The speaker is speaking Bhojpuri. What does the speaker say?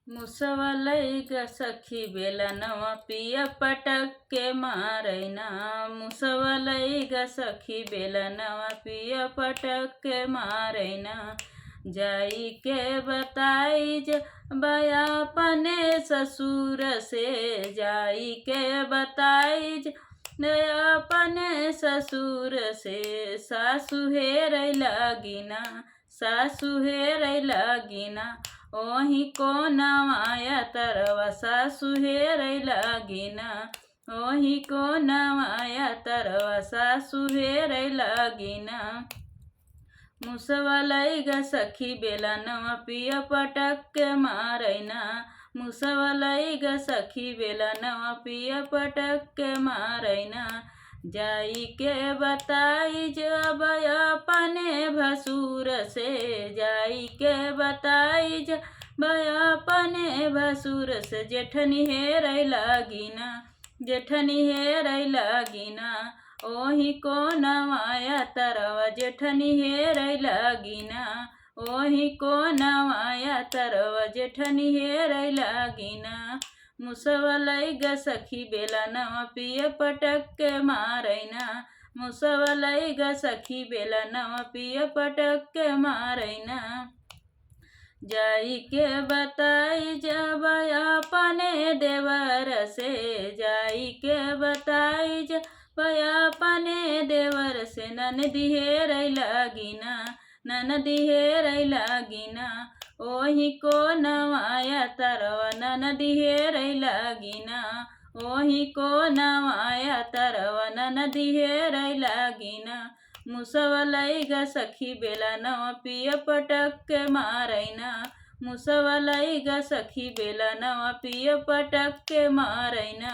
मुसवलैग सखी बेलनवा पिया पटक के मारैना। मुसवलैग सखी बेलनवा पिया पटक के मारैना। जाई के बताई बया अपने ससुर से। जाई के बताई बया अपने ससुर से। सासु हेरै लागिना, सासु हेरै लागिना। ओही को नवाया तरवा सासु हेरै लागिना। ओही को नवाया तरवा सासु हेरै लागिना। मुसवलैग सखी बेलनवा पिया पटक के मारैना। मुसवलैग सखी बेलनवा पिया पटक के मारैना। जाई के बताई जब अपने भसुर से। जाई के बताई जब अपने भसुर से। जेठनी हेरै लागिना, जेठनी हेरै लागिना। ओही को नवाया तरवा जेठनी हेरै लागिना। ओही को नवाया तरवा जेठनी हेरै लागिना। मुसवलैग सखी बेलनवा पिया पटक के मारैना। मुसवलैग सखी बेलनवा पिया पटक के मारैना। जाई के बताई जब अपने देवर से। जाई के बताई जब अपने देवर से। ननदी हेरै लागिना, ननदी हेरै लागिना। ओही को नवाया तरवा ननदी हेरै लागिना। ओही को नवाया तरवा ननदी हेरै लागिना। मुसवलैग सखी बेलनवा पिया पटक के मारैना। मुसवलैग सखी बेलनवा पिया पटक के मारैना।